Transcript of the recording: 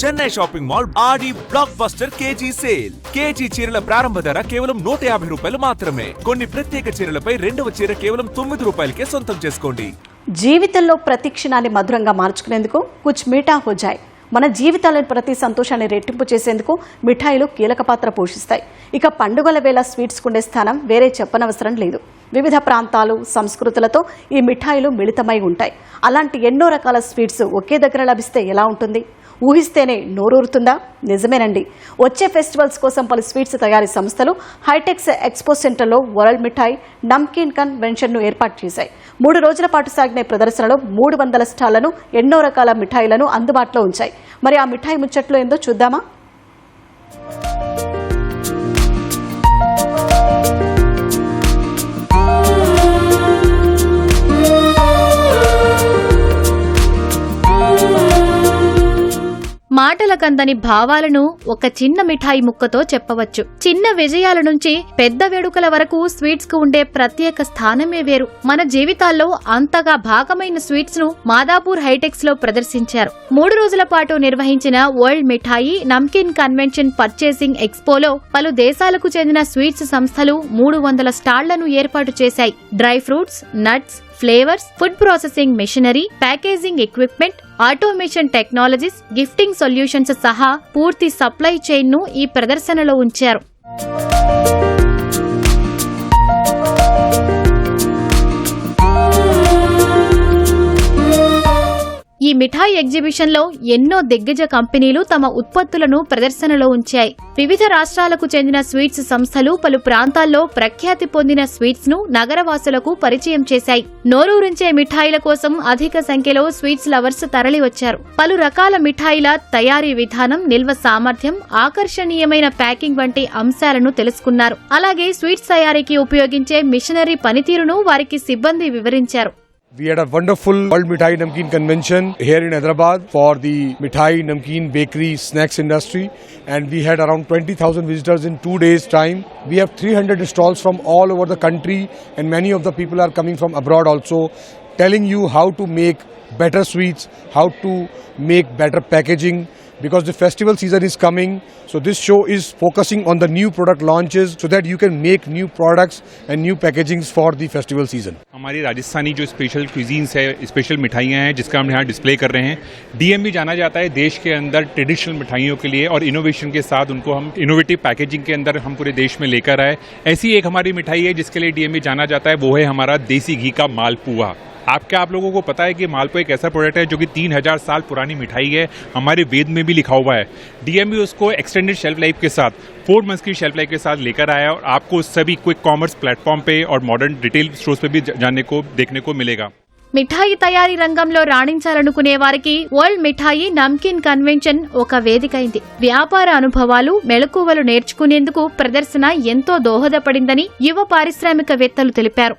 Chennai shopping mall Aadi blockbuster KG sale. KG చీరల ప్రారంభ ధర కేవలం 150 రూపాయలు మాత్రమే. కొన్ని ప్రత్యేక చీరలపై రెండవ చీర కేవలం 9 రూపాయలకే సొంతం చేసుకోండి. జీవితంలో ప్రతి క్షణాన్ని మధురంగా మార్చుకునేందుకు కుచ్ మీఠా హో జాయ్. మన జీవితాలను ప్రతి సంతోషాన్ని రెట్టింపు చేసేందుకు మిఠాయిలు కీలక పాత్ర పోషిస్తాయి. ఇక పండుగల వేళ స్వీట్స్ కుండే స్థానం వేరే చెప్పనవసరం లేదు. వివిధ ప్రాంతాలు సంస్కృతులతో ఈ మిఠాయిలు మిళితమై ఉంటాయి. అలాంటి ఎన్నో రకాల స్వీట్స్ ఒకే దగ్గర లభిస్తే ఎలా ఉంటుంది? ఊహిస్తేనే నోరూరుతుందా? నిజమేనండి. వచ్చే ఫెస్టివల్స్ కోసం పలు స్వీట్స్ తయారీ సంస్థలు హైటెక్స్ ఎక్స్పో సెంటర్లో వరల్డ్ మిఠాయి నమ్కీన్ కన్వెన్షన్ను ఏర్పాటు చేశాయి. 3 రోజుల పాటు సాగిన ప్రదర్శనలో 300 స్టాళ్లను ఎన్నో రకాల మిఠాయిలను అందుబాటులో ఉంచాయి. మరి ఆ మిఠాయి ముచ్చట్లో ఏందో చూద్దామా? మాటలకందని భావాలను ఒక చిన్న మిఠాయి ముక్కతో చెప్పవచ్చు. చిన్న విజయాల నుంచి పెద్ద వేడుకల వరకు స్వీట్స్ కు ఉండే ప్రత్యేక స్థానమే వేరు. మన జీవితాల్లో అంతగా భాగమైన స్వీట్స్ ను మాదాపూర్ హైటెక్స్ లో ప్రదర్శించారు. 3 రోజుల పాటు నిర్వహించిన వరల్డ్ మిఠాయి నమ్కీన్ కన్వెన్షన్ పర్చేసింగ్ ఎక్స్పోలో పలు దేశాలకు చెందిన స్వీట్స్ సంస్థలు 300 స్టాళ్లను ఏర్పాటు చేశాయి. Dry fruits, nuts, flavours, food processing machinery, packaging equipment, automation technologies, gifting solutions సహా పూర్తి సప్లై చైన్ ను ఈ ప్రదర్శనలో ఉంచారు. ఈ మిఠాయి ఎగ్జిబిషన్ లో ఎన్నో దిగ్గజ కంపెనీలు తమ ఉత్పత్తులను ప్రదర్శనలో ఉంచాయి. వివిధ రాష్ట్రాలకు చెందిన స్వీట్స్ సంస్థలు పలు ప్రాంతాల్లో ప్రఖ్యాతి పొందిన స్వీట్స్ ను నగరవాసులకు పరిచయం చేశాయి. నోరూరించే మిఠాయిల కోసం అధిక సంఖ్యలో స్వీట్స్ లవర్స్ తరలివచ్చారు. పలు రకాల మిఠాయిల తయారీ విధానం, నిల్వ సామర్థ్యం, ఆకర్షణీయమైన ప్యాకింగ్ వంటి అంశాలను తెలుసుకున్నారు. అలాగే స్వీట్స్ తయారీకి ఉపయోగించే మిషనరీ పనితీరును వారికి సిబ్బంది వివరించారు. We had a wonderful World Mithai Namkeen Convention here in Hyderabad for the Mithai Namkeen Bakery Snacks industry, and we had around 20,000 visitors in 2 days' time. We have 300 stalls from all over the country, and many of the people are coming from abroad also, telling you how to make better sweets, how to make better packaging, because the festival season is coming. So this show is focusing on the new product launches so that you can make new products and new packagings for the festival season. हमारी राजस्थानी जो special cuisines है, special मिठाइयाँ हैं जिसका हम यहाँ display कर रहे हैं. डीएमवी जाना जाता है देश के अंदर ट्रेडिशनल मिठाइयों के लिए, और इनोवेशन के साथ उनको हम इनोवेटिव पैकेजिंग के अंदर हम पूरे देश में लेकर आए. ऐसी एक हमारी मिठाई है जिसके लिए डीएमवी जाना जाता है, वो है हमारा देसी घी का मालपुआ. आप लोगों को पता है कि मालपुआ एक ऐसा प्रोडक्ट है जो कि 3000 साल पुरानी मिठाई है. हमारे वेद में भी लिखा हुआ है. डीएमवी उसको एक्सटेंडेड शेल्फ लाइफ के साथ 4 मंथ्स की शेल्फ लाइफ के साथ लेकर आया, और आपको सभी क्विक कॉमर्स प्लेटफॉर्म पे और मॉडर्न रिटेल स्टोर्स पे भी जानने को देखने को मिलेगा. మిఠాయి తయారీ రంగంలో రాణించాలనుకునే వారికి వరల్డ్ మిఠాయి నమ్కీన్ కన్వెన్షన్ ఒక వేదికైంది. వ్యాపార అనుభవాలు, మెళకువలు నేర్చుకునేందుకు ప్రదర్శన ఎంతో దోహదపడిందని యువ పారిశ్రామికవేత్తలు తెలిపారు.